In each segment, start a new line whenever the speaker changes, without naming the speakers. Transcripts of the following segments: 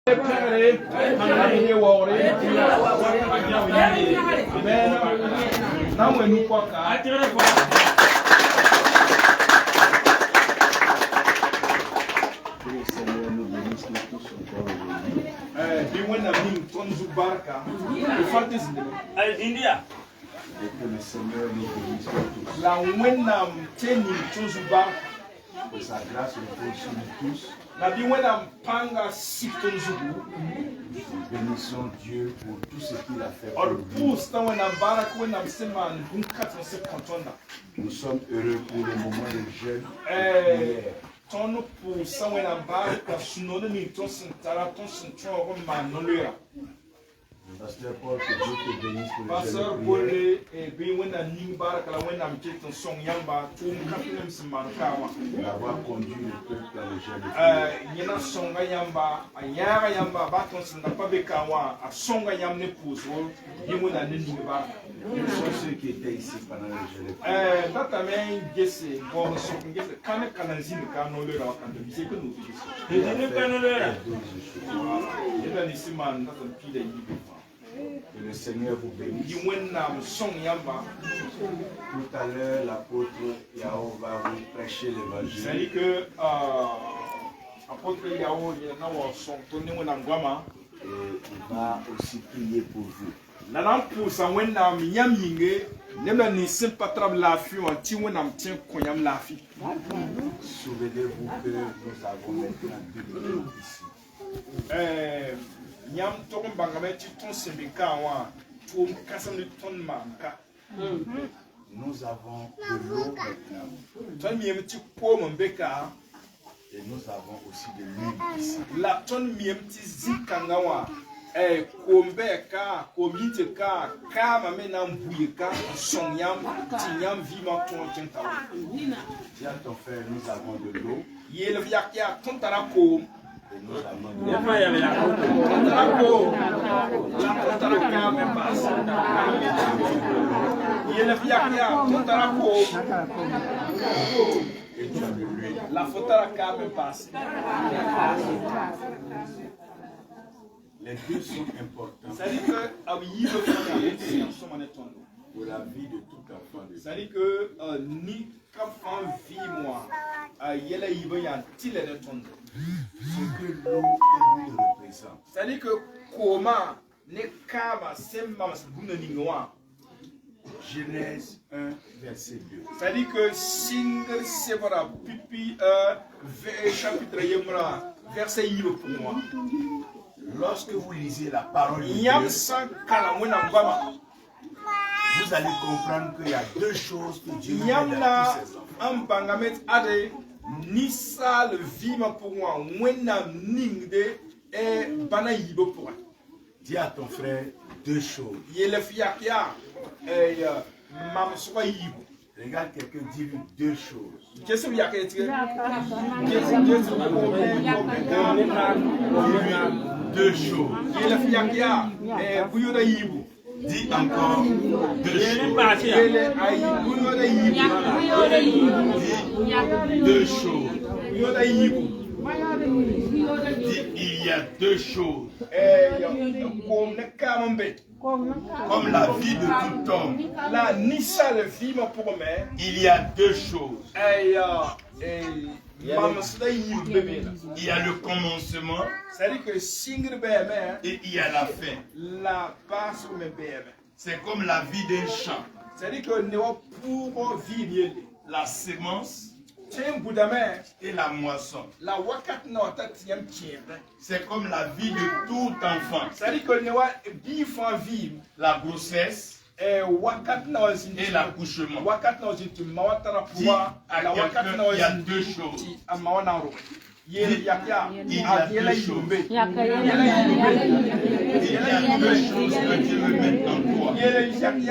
La wenam teni tozuba que sa grâce repose sur nous tous. La wenam panga sitonzubu. Nous bénissons Dieu pour tout ce qu'il a fait pour nous. Nous sommes heureux pour le moment de jeûne. Pasteur Paul, que Dieu te bénisse pour le
Pasteur Paul,
d'avoir conduit le peuple dans le jeûne. Nous sommes ceux qui étaient ici pendant le jeûne. Que le Seigneur vous bénisse. Tout à l'heure, l'apôtre Yao va vous prêcher l'évangile.
C'est-à-dire que l'apôtre Yao et
il va aussi prier pour vous. Souvenez-vous que nous avons maintenant 2 minutes ici. Nous avons de l'eau maintenant. Et nous avons aussi de l'huile ici. Dis à ton frère, nous avons de l'eau. Et nous avons de l'huile. Les deux sont importants pour la vie de tout enfant de Dieu.
C'est-à-dire que ni qu'enfant vit moi, yela yiboyan tile de ton.
Ce que l'eau et l'huile représentent.
C'est-à-dire que comment ne kama semba masbuna ningwa.
Genèse 1 verset 2.
C'est-à-dire que single sevra pipi chapitre yemra verset yibo pour moi.
Lorsque vous lisez la parole de Dieu, vous allez comprendre qu'il y a 2 choses que Dieu veut dans tous ses enfants. Dis à ton frère 2 choses. Regarde quelqu'un dire 2 choses. 2 choses. Dis encore 2 choses. Dis 2 choses. Dis il y a 2 choses. Comme la vie de tout homme, il y a 2 choses. Il y a le commencement et il y a la fin. C'est comme la vie d'un champ. La sémence et la moisson. C'est comme la vie de tout enfant. La grossesse et l'accouchement. Dis à quelqu'un, il y a 2 choses. Il y a 2 choses. Il y a 2 choses que Dieu veut mettre en toi. Il y a 2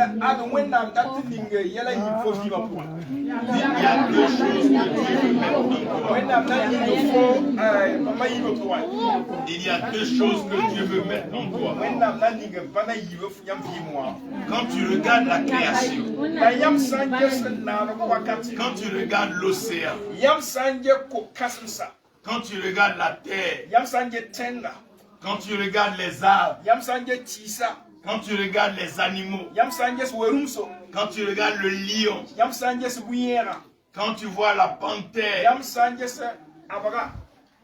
choses que Dieu veut mettre en toi. Il y a 2 choses que Dieu veut mettre en toi. Quand tu regardes la création, quand tu regardes l'océan, quand tu regardes la terre, Quand tu regardes les arbres,
Yam sanje tisa.
quand tu regardes les animaux,
Yam sanje werumso.
quand tu regardes le lion,
Yam sanje buyera.
quand tu vois la panthère,
Yam sanje abaga.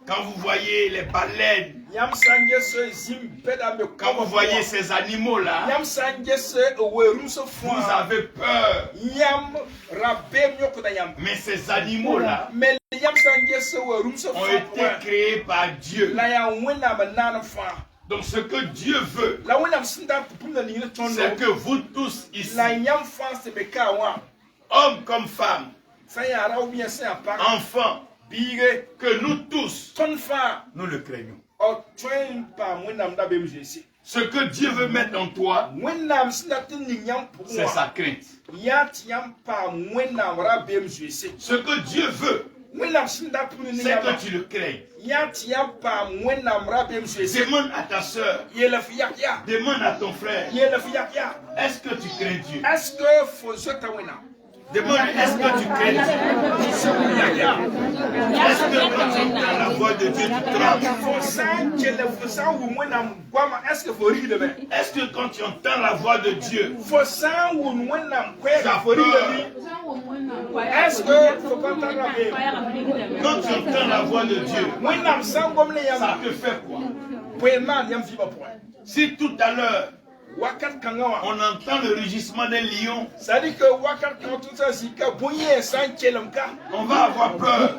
quand vous voyez les baleines,
Yam sanje zimpeda me.
quand vous voyez ces animaux-là,
Yam sanje werumso
vous avez peur.
Yam rabem yokoda yam.
Mais ces animaux-là
Mais yam sanje werumso
ont été créés par Dieu.
La ya wena banana fa.
Donc ce que Dieu veut,
La wena sinda punda ni tondo.
c'est que vous tous ici,
La yam fa se beka wa.
hommes comme femmes,
Ça y a ra ou bien c'est à part.
enfants,
Bige
que nous tous,
ton fa.
nous le craignons.
O train pa wena mda bem jesi.
Ce que Dieu veut mettre en toi,
Wena sinda tin ni yam pour
c'est sa crainte.
Ya yam pa wena ra bem jesi.
Ce que Dieu veut,
Wena sinda pour ni
c'est
yam.
que tu le craignes.
Ya yam pa wena ra bem jesi.
Demande à ta soeur,
Yela fiyak ya.
demande à ton frère,
Yela fiyak ya.
est-ce que tu crains Dieu?
Est-ce que faut je ta wena?
Demande, est-ce que tu crains Dieu? Est-ce que quand tu entends la voix de Dieu, tu trembles?
Est-ce que faut rire demain?
Est-ce que quand tu entends la voix de Dieu,
Faut ça ou nous
tu as
faut rire
peur?
Est-ce que faut pas entendre la vie?
Quand tu entends la voix de Dieu, ça te fait quoi? Si tout à l'heure, on entend le rugissement des lions,
C'est-à-dire que
on va avoir peur.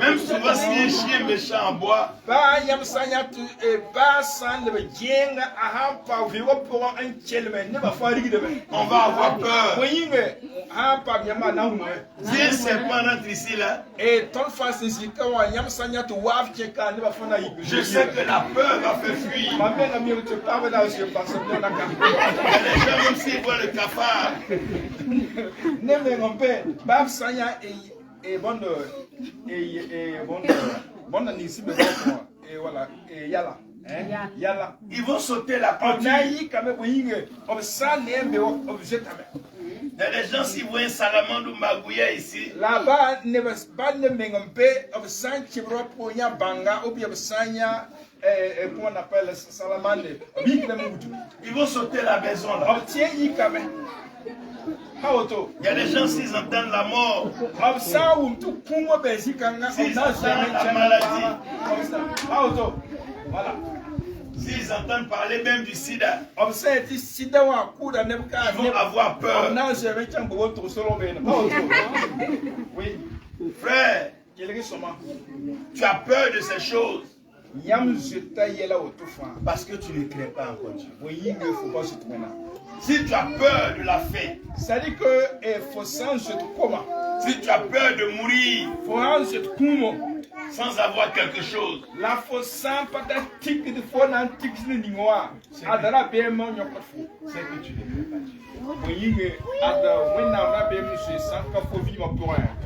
Même souvent, si un chien méchant en bois, on va avoir peur. Si un serpent rentre ici, là, je sais que la peur va faire fuir. Il y a les gens, même s'ils voient le cafard, ils vont sauter la porte. Il y a des gens, s'ils voient un salamandre ou magouilla ici,
là-bas, comment on appelle salamandre?
ils vont sauter la maison là. Il y a des gens, s'ils entendent la mort,
S'ils
entendent la maladie, s'ils entendent parler même du sida, ils vont avoir peur.
Oui.
Frère, tu as peur de ces choses parce que tu ne crains pas encore Dieu. Si tu as peur de la fête,
c'est-à-dire que
si tu as peur de mourir sans avoir quelque chose,
la c'est que tu ne crains pas Dieu.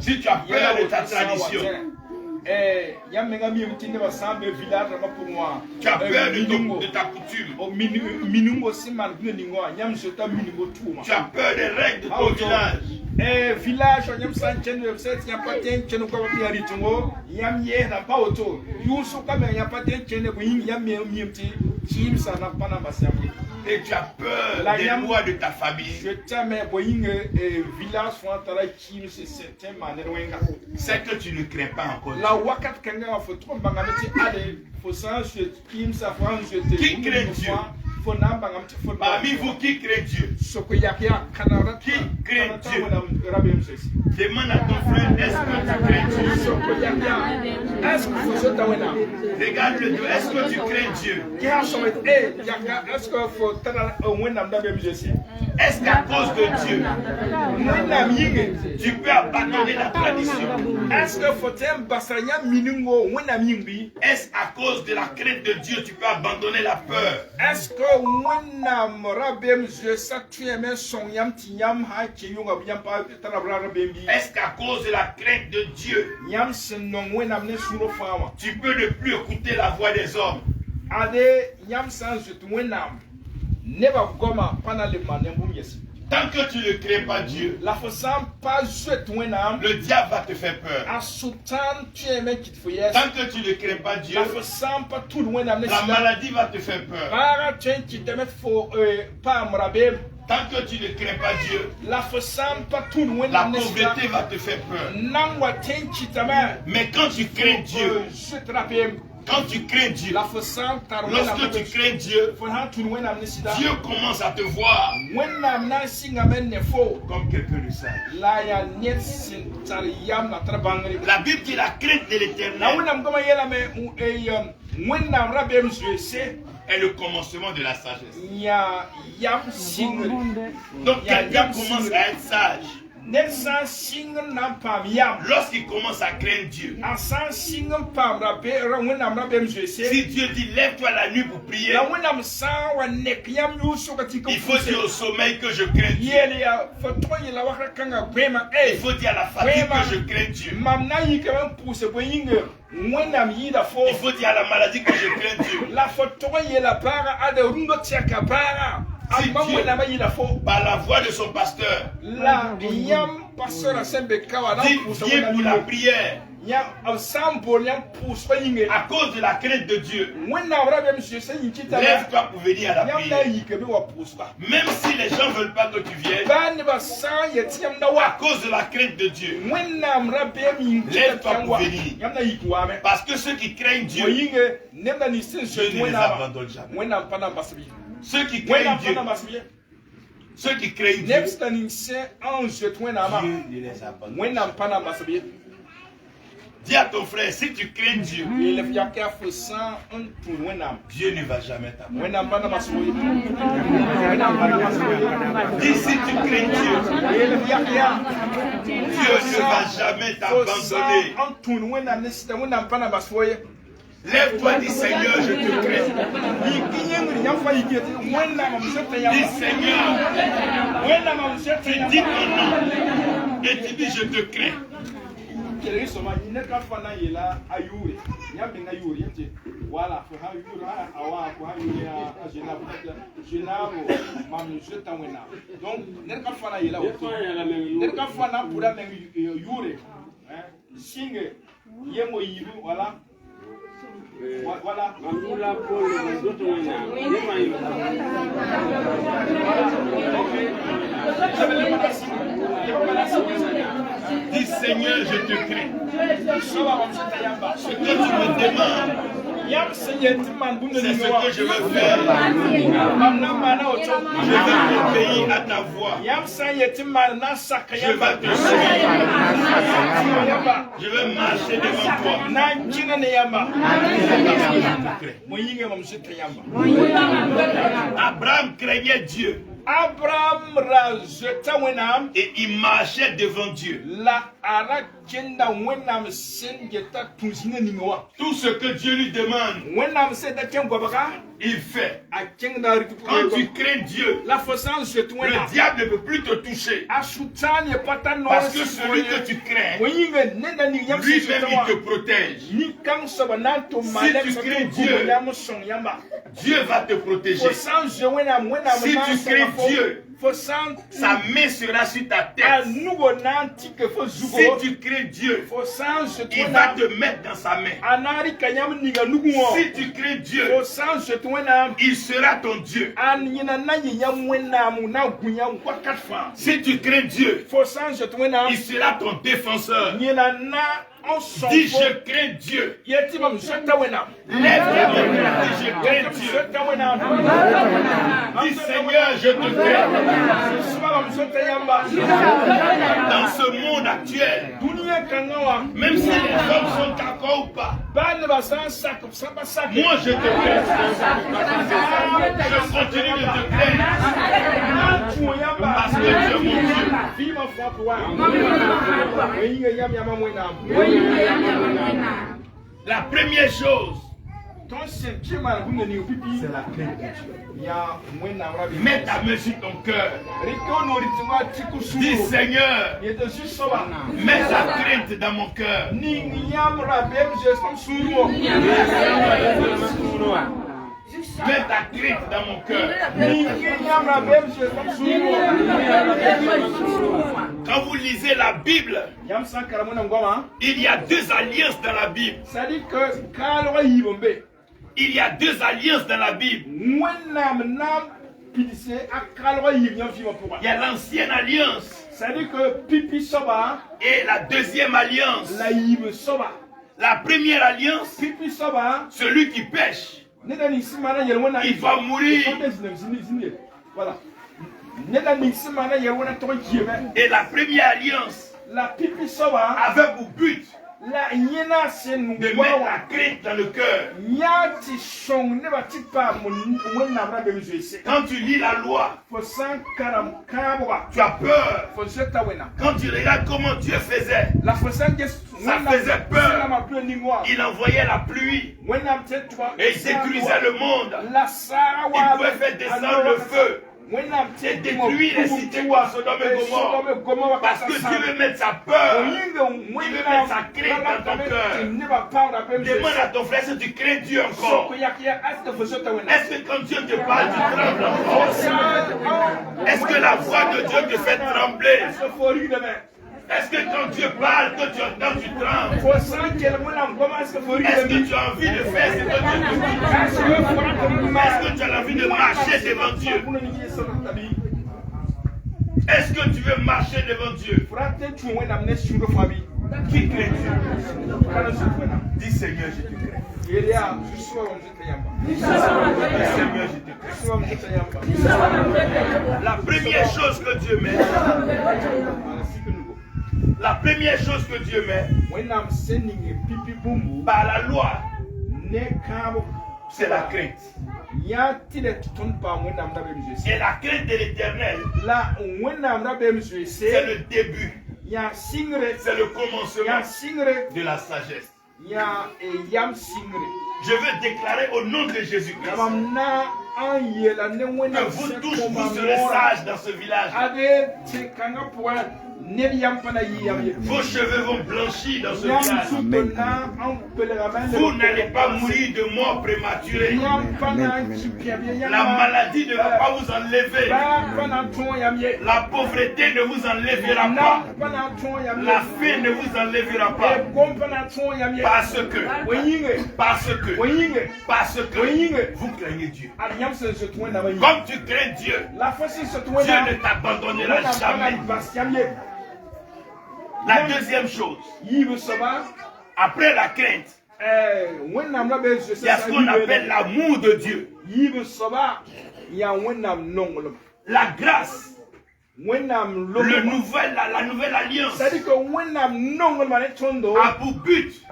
Si tu as peur de ta tradition,
tu as peur
de ta coutume, tu as peur des règles de ton village,
village
et tu as peur des lois de ta famille, c'est que tu ne crains pas encore Dieu. Qui craint Dieu? Parmi vous, qui craint Dieu? Qui craint Dieu? Demande à ton frère, est-ce que tu crains Dieu? Regarde-le, est-ce que tu crains Dieu? Est-ce qu'à cause de Dieu, tu peux abandonner la tradition? Est-ce qu'à cause de la crainte de Dieu, tu peux abandonner la peur?
Est-ce que
est-ce qu'à cause de la crainte de Dieu, tu peux ne plus écouter la voix des hommes?
Tant que tu ne crées pas Dieu,
La façon pas jouer ton âme.
le diable va te faire peur.
À soutenir tu es mec qui te fait.
Tant que tu ne crées pas Dieu,
La façon pas tout loin d'amener.
la maladie va te faire peur.
Para tu qui te met faut pas m'raber.
Tant que tu ne crées pas Dieu,
La façon pas tout loin
la
d'amener.
pauvreté va te faire peur.
Non wa ten qui te met.
Mais quand tu crains Dieu,
Je te rappelle.
quand tu crains Dieu,
La façon ta
lorsque tu crains Dieu,
faut ha tout loin d'amener sida.
Dieu commence à te voir
When I'm not sing amen ne fo.
comme quelqu'un de sage.
La ya net sin tar yam na trabangri.
La Bible dit la crainte de
Na
l'Éternel
when I'm goma yela me when I'm rabem je
est le commencement de la sagesse.
ya yam sing.
Donc quelqu'un commence à être sage
Nelson sing na pam yam.
lorsqu'il commence à craindre Dieu.
Asan sing pam rabe when I'm rabem je
Si Dieu dit lève-toi la nuit pour prier,
Na when I'm sa wa nek yam yu so ka ti ko.
il faut dire au sommeil que je crains Dieu.
Yele ya foto yela wa kanga brema
Il faut dire à la fatigue que je crains Dieu.
Mam na yi ka pousse bo yinga. When I'm yi da fo.
Il faut dire à la maladie que je crains Dieu.
La foto yela para ada rundo tiaka para.
Si
Amma
Dieu-
when am yi da fo.
Par la voix de son pasteur,
La yam pastor asembe kawa na
dit
pousse
viens pour la prière
ya ensemble yam pousse ko yinga.
à cause de la crainte de Dieu.
When na rabem je se yi kita.
Lève-toi pour venir à la
Yam na
prière.
yi ke be wa pousse ba.
Même si les gens ne veulent pas que tu viennes,
Ba ne ba sa yetiam na
à
wa.
cause de la crainte de Dieu.
When na rabem yi
Lève-toi pour venir.
Yam na yi kwa me.
Parce que ceux qui craignent Dieu,
Oyinge nemda ni sin
Dieu ne les abandonne jamais.
when am pana basbi
Ceux qui
when
craignent
am
Dieu,
pana basbi
ceux qui craignent Dieu,
next ni sin an je when am
Dieu ne les abandonne.
when am pana basbi
Dis à ton frère, si tu crains Dieu,
il fi yakya fo san un tu when am
Dieu ne va jamais t'abandonner.
when am pana basbi when am pana basbi
Dis si tu crains Dieu,
il fi yakya
Dieu ne va jamais t'abandonner.
un tu when am nesta when am pana basbi
Lève-toi, dis Seigneur, je te crains.
ni kinyengu nyam fa yike when am msete
Dis
yam
Seigneur,
when am msete
tu dis ton nom et tu dis je te crains.
kele soma ne ka fana yela ayure nyambe nga yure yete wala fo ha yure awa fo ha yure a jena peut-être jenaro mam je tawena donc ne ka fana yela ne ka fana pura men yure hein singe yemo yiru wala voilà
Mamula Paul zoto wena. Yema yo.
Dis Seigneur, je te crains. Ce que tu me demandes, c'est ce que je veux faire. Je veux obéir à ta voix. Je veux te suivre. Je veux marcher devant toi. Abraham craignait Dieu
Abraham rajeta wenam
et il marchait devant Dieu.
la ara kenda wenam sen geta tuzina ninwa
Tout ce que Dieu lui demande,
wenam se da ken gobaka
il fait.
a kenda
Quand tu
ritu
crains Dieu,
la façon je te wenam
le diable ne peut plus te toucher.
a sutani pata no
Parce que celui que tu crains,
wenga nenda ni yam
lui-même il te protège.
ni kan soba nan to
Si
malem
tu
sa
crains
ko
Dieu,
yam son yamba
Dieu va te protéger.
façon je wenam
Si tu crains Dieu,
façon
sa main sera sur ta
a
tête.
nugo nanti que fo
Si
zugo
tu crains Dieu,
façon je te
il va
wenam
te mettre dans sa main.
anari kanyam niga nugo
Si tu crains Dieu,
o san je te wenam
il sera ton Dieu.
an nyina na nyam wenam na gunya kwa katfa
Si tu crains Dieu,
fo san je te wenam
il sera ton défenseur.
nyina na on son
Dis je crains Dieu.
yeti mam je te wenam
Lève-toi, dis je crains
je
Dieu.
te wenam
Dis Seigneur, je te crains.
subam je te yamba
Dans ce monde actuel,
dunia kangawa
même si les hommes sont d'accord ou pas,
ban ba san sak saba sak
moi je te crains. Je continue de te craindre
tu yamba
parce que tu es mon Dieu.
Viva fa kwa wenga yam yam wenam
La première chose,
ton sentiment c'est la crainte de Dieu. Ya wenam rabi
mets ta main sur ton cœur.
rikono ritima tikusu
Dis Seigneur,
yete susoba
mets ta crainte dans mon cœur.
ni yam rabem je som suro
Mets ta la crainte dans mon cœur. Quand vous lisez la Bible, il y a 2 alliances dans la Bible. Il y a 2 alliances dans la Bible. Il y a l'ancienne alliance et la deuxième alliance. La première alliance, celui qui pêche, il va mourir. Et la première alliance avait pour but de mettre la crainte dans le cœur. Quand tu lis la loi, tu as peur. Quand tu regardes comment Dieu faisait, ça faisait peur. Il envoyait la pluie et il détruisait le monde. Il pouvait faire descendre le feu et détruire les cités comme Sodome et Gomorrhe. Parce que Dieu veut mettre sa peur, il veut mettre sa crainte dans ton cœur. Demande à ton frère si tu crains Dieu encore. Est-ce que quand Dieu te parle, tu trembles encore? Est-ce que la voix de Dieu te fait trembler? Est-ce que quand Dieu parle, que tu entends, tu trembles? Est-ce que tu as envie de faire ce que Dieu te dit? Est-ce que tu as envie de marcher devant Dieu? Est-ce que tu veux marcher devant Dieu? Qui craint Dieu? Dis Seigneur, je te crains. Dis Seigneur, je te crains. La première chose que Dieu met, la première chose que Dieu met par la loi, c'est la crainte. Et la crainte de l'Éternel, c'est le début, c'est le commencement de la sagesse. Je veux déclarer au nom de Jésus-Christ que vous tous, vous serez sages dans ce village. Vos cheveux vont blanchir dans ce village. Vous n'allez pas mourir de mort prématurée. La maladie ne va pas vous enlever. La pauvreté ne vous enlèvera pas. La faim ne vous enlèvera pas. Parce que vous craignez Dieu. Comme tu crains Dieu, Dieu ne t'abandonnera jamais. La deuxième chose, après la crainte, il y a ce qu'on appelle l'amour de Dieu. La grâce, la nouvelle alliance a pour but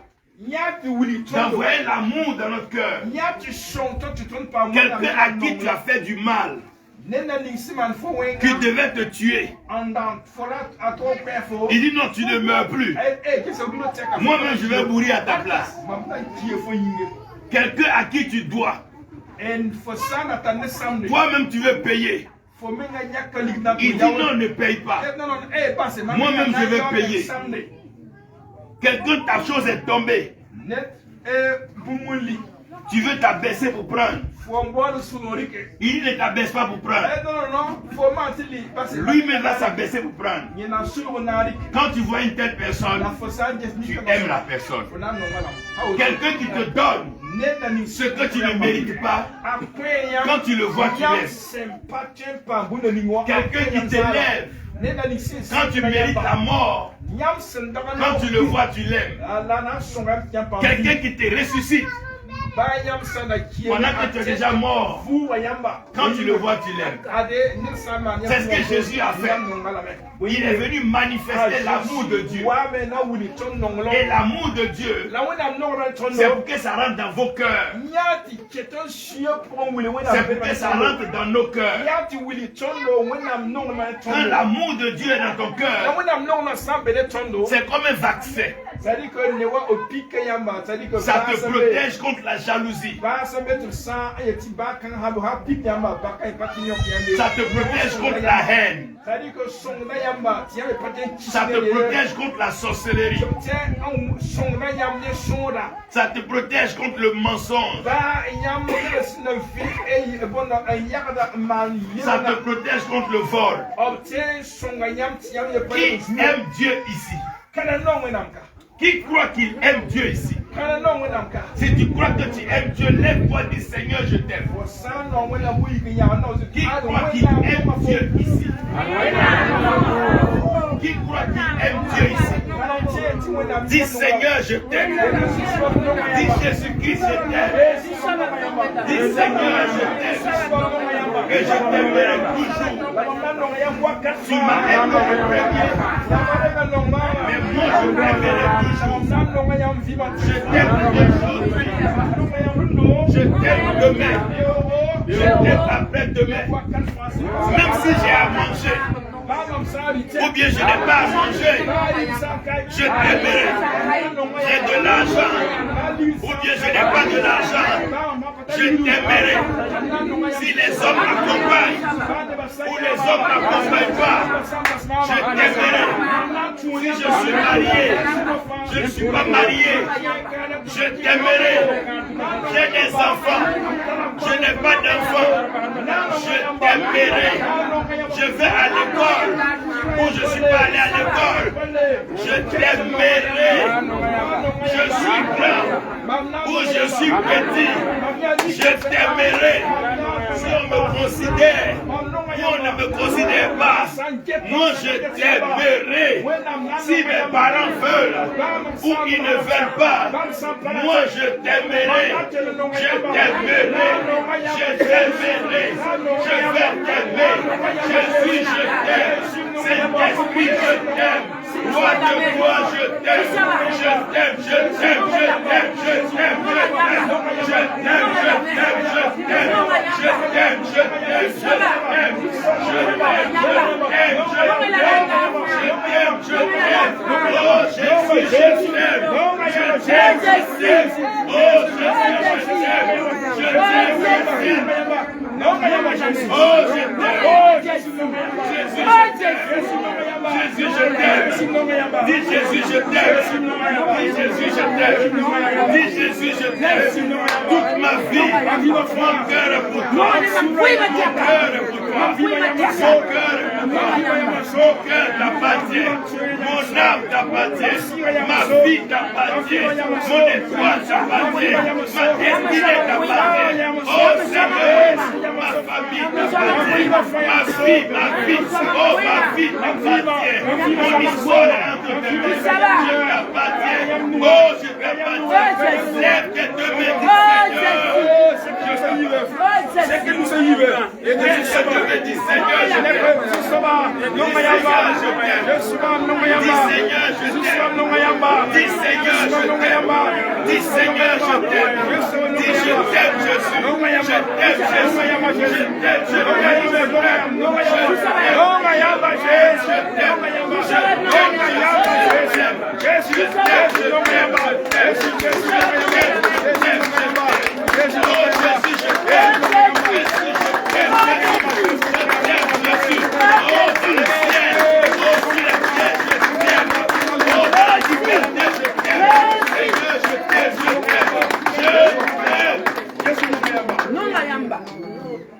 d'envoyer l'amour dans notre cœur. Quelqu'un à qui tu as fait du mal, qui devait te tuer. Il dit non, tu ne meurs plus. Moi-même, je vais mourir à ta place. Quelqu'un à qui tu dois. Toi-même, tu veux payer. Il dit non, ne paye pas. Moi-même, je vais payer. Quelqu'un, ta chose est tombée. Tu veux t'abaisser pour prendre. Il ne t'abaisse pas pour prendre. Lui-même va s'abaisser pour prendre. Quand tu vois une telle personne, tu aimes la personne. Quelqu'un qui te donne ce que tu ne mérites pas, quand tu le vois, tu l'aimes. Quelqu'un qui t'élève, quand tu mérites la mort, quand tu le vois, tu l'aimes. Quelqu'un qui te ressuscite, pendant que tu es déjà mort, quand tu le vois, tu l'aimes. C'est ce que Jésus a fait. Il est venu manifester l'amour de Dieu. Et l'amour de Dieu, c'est pour que ça rentre dans vos cœurs. C'est pour que ça rentre dans nos cœurs. Quand l'amour de Dieu est dans ton cœur, c'est comme un vaccin. Ça te protège contre la jalousie. Ça te protège contre la haine. Ça te protège contre la sorcellerie. Ça te protège contre le mensonge. Ça te protège contre le vol. Qui aime Dieu ici? Qui croit qu'il aime Dieu ici? Si tu crois que tu aimes Dieu, lève-toi, dis Seigneur, je t'aime. Qui croit qu'il aime Dieu ici? Qui croit qu'il aime Dieu ici? Dis Seigneur, je t'aime. Dis Jésus-Christ, je t'aime. Dis Seigneur, je t'aime. Et je t'aimerai toujours. Tu m'as aimé le premier. Mais moi, je t'aimerai toujours. Je t'aime aujourd'hui. Je t'aime demain. Je t'aime après-demain. Même si j'ai à manger, ou bien je n'ai pas à manger, je t'aimerai. J'ai de l'argent, ou bien je n'ai pas de l'argent, je t'aimerai. Si les hommes m'accompagnent, ou les hommes n'accompagnent pas, je t'aimerai. Si je suis marié, je ne suis pas marié, je t'aimerai. J'ai des enfants, je n'ai pas d'enfants, je t'aimerai. Je vais à l'école, ou je ne suis pas allé à l'école, je t'aimerai. Je suis grand, ou je suis petit, je t'aimerai. Si on me considère, ou on ne me considère pas, moi je t'aimerai. Si mes parents veulent, ou ils ne veulent pas, moi je t'aimerai. Je t'aimerai. Je t'aimerai. Je vais t'aimer. Jésus, je t'aime. Saint-Esprit, je t'aime. Roi de moi, je t'aime. Je t'aime, je t'aime, je t'aime, je t'aime, je t'aime, je t'aime, je t'aime, je t'aime, je t'aime, je t'aime, je t'aime, je t'aime, je t'aime. Oh Jésus, je t'aime. Je t'aime, je t'aime. Oh Jésus, je t'aime. Je t'aime, je t'aime. Oh, je t'aime. Jésus, je t'aime. Dis Jésus, je t'aime. Dis Jésus, je t'aime. Dis Jésus, je t'aime. Toute ma vie, mon cœur est pour toi. Mon cœur est pour toi. Mon cœur est pour toi. Mon cœur t'appartient. Mon âme t'appartient. Ma vie t'appartient. Mon étoile t'appartient. Ma destinée t'appartient. Oh Seigneur, ma famille t'appartient. Ma vie, oh ma vie t'appartient. Mon histoire est entre tes mains. Je t'appartiens. Oh, je t'appartiens. Lève tes deux mains, c'est que nous sommes libres. Et que tu sais, je dis Seigneur, je t'aime. Dis Seigneur, je t'aime. Dis Seigneur, je t'aime. Dis Seigneur, je t'aime. Dis Seigneur, je t'aime. Dis je t'aime, Jésus. Je t'aime, Jésus. Je t'aime, je t'aime, je t'aime.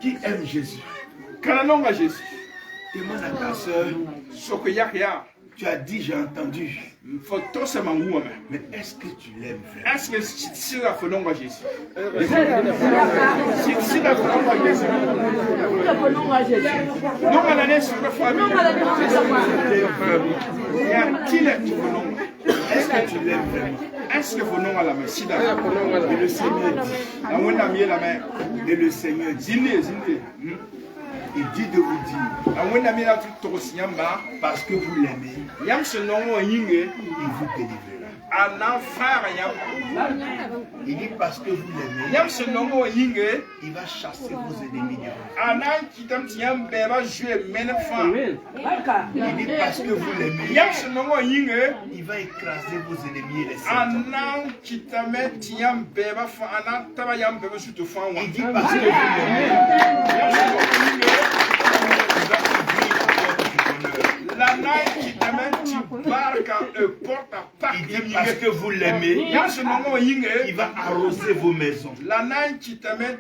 Qui aime Jésus?
Jésus.
Demande à ta soeur. Tu as dit, j'ai entendu. Mais est-ce que tu l'aimes vraiment?
Est-ce que tu l'as fait non à Jésus? Non à l'année sur la famille.
Est-ce que tu l'aimes vraiment?
Est-ce que vous non à la main?
Et le Seigneur dit. Et le Seigneur dit. Il dit de vous dire. Parce que vous l'aimez. Il vous délivrera. Il dit parce que vous l'aimez, il va chasser vos ennemis devant vous. Il dit parce que vous l'aimez, il va écraser vos ennemis et les Satan. Il dit parce que vous l'aimez, il dit parce que vous l'aimez, il va arroser vos maisons. Il dit parce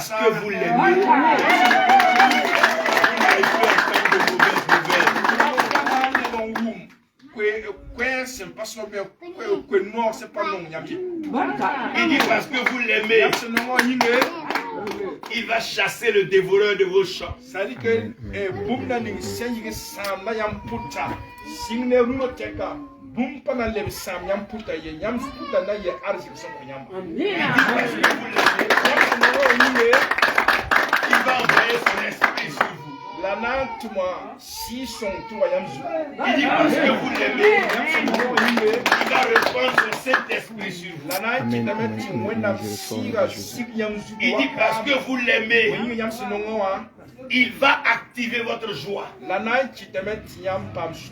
que vous l'aimez, il dit parce que vous l'aimez, il va chasser le dévoreur de vos champs. Il va envoyer son esprit sur vous. Il dit parce que vous l'aimez, il va répandre son Saint-Esprit sur vous. Il dit parce que vous l'aimez, il va activer votre joie.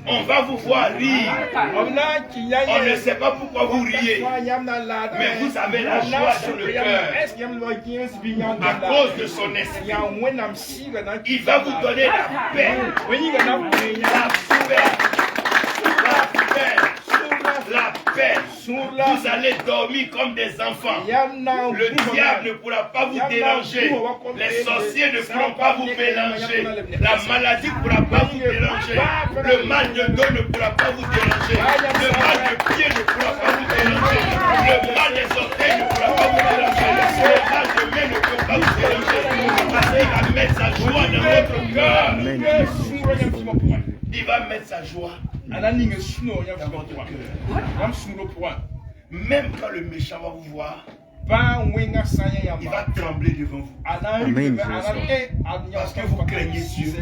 On va vous voir rire. On ne sait pas pourquoi vous riez, mais vous avez la joie sur le cœur à cause de son esprit. Il va vous donner la paix, la paix. Vous allez dormir comme des enfants. Le diable ne pourra pas vous déranger. Les sorciers ne pourront pas vous mélanger. La maladie ne pourra pas vous déranger. Le mal de dos ne pourra pas vous déranger. Le mal de pied ne pourra pas vous déranger. Le mal des orteils ne pourra pas vous déranger. Le mal de main ne pourra pas vous déranger. Parce qu'il va mettre sa joie dans votre cœur. Il va mettre sa joie. Même quand le méchant va vous voir, il va trembler devant vous. Parce que vous craignez Dieu.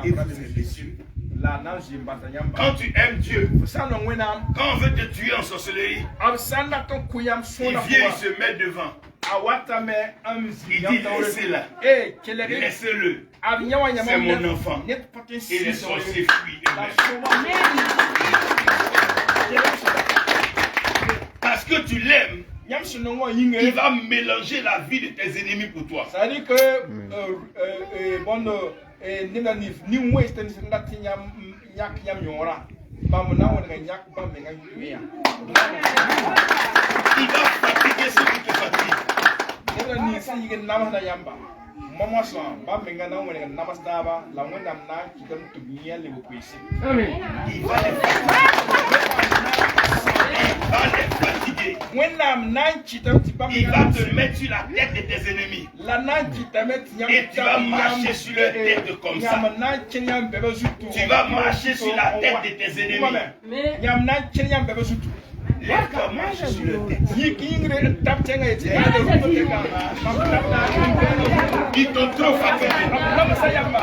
Et vous aimez Dieu. Quand tu aimes Dieu, quand on veut te tuer en sorcellerie, il vient, il se met devant. Il dit laissez-la, laissez-le, c'est mon enfant. Et les sorciers fuient. Parce que tu l'aimes, il va mélanger la vie de tes ennemis pour toi.
C'est-à-dire que
il va fatiguer ceux qui te fatiguent. Il va te mettre sur la tête de tes ennemis. Et tu vas marcher sur leur tête comme ça. Tu vas marcher sur la tête de tes ennemis. Lève-toi, marche sur leur tête. Ils t'ont trop fatigué.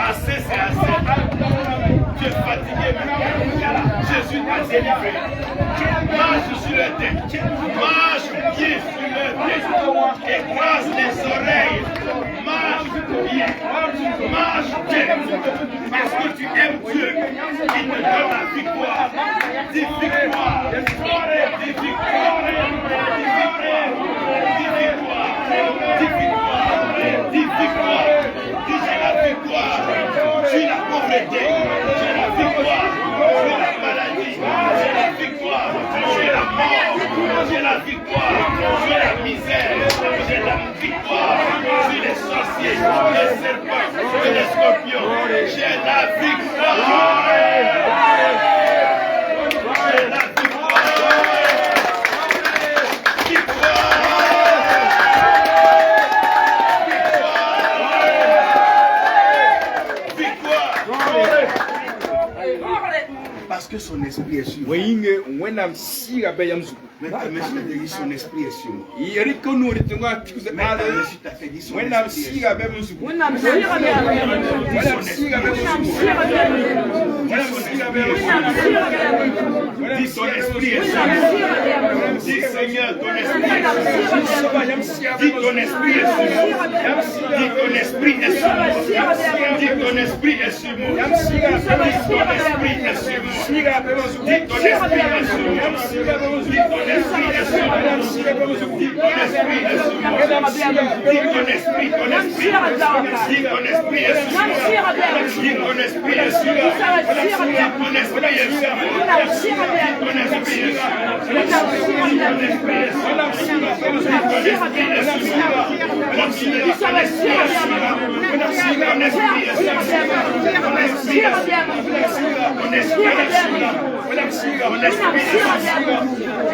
Assez, c'est assez. Tu es fatigué maintenant. Jésus t'a délivré. Marche sur leur tête. Marche pied sur leur tête. Écrase les oreilles. Marche pied. Marche pied. Parce que tu aimes Dieu. Il te donne la victoire. Dis victoire. J'ai la victoire sur la pauvreté, j'ai la victoire sur la maladie, j'ai la victoire sur la mort, j'ai la victoire sur la misère, j'ai la victoire sur les sorciers, les serpents et les scorpions, j'ai la victoire. J'ai la Parce que son
son esprit est sur moi.
Weinge wenam siga be yamzu.
Monsieur te dit son esprit est sur moi.
Yeri konu ritunga tikuze ale.
Monsieur t'a fait dit son
Wenam
esprit est sur
siga be muzu.
Wenam siga be
Wenam siga be muzu. Wenam siga be muzu.
Dis ton esprit est sur moi. Dis Seigneur, ton esprit est sur moi. Dis ton esprit est sur moi. Dis ton esprit est sur moi. Dis ton esprit est sur moi. Dis ton esprit est sur moi. Dis ton esprit est sur moi. Dis ton esprit est sur moi. Dis ton esprit est sur moi. Dis ton esprit, ton esprit. Dis ton esprit est sur moi. Dis ton esprit est sur moi.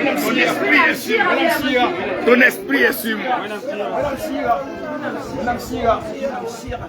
Dis ton esprit est sur moi. Ton esprit est sur moi.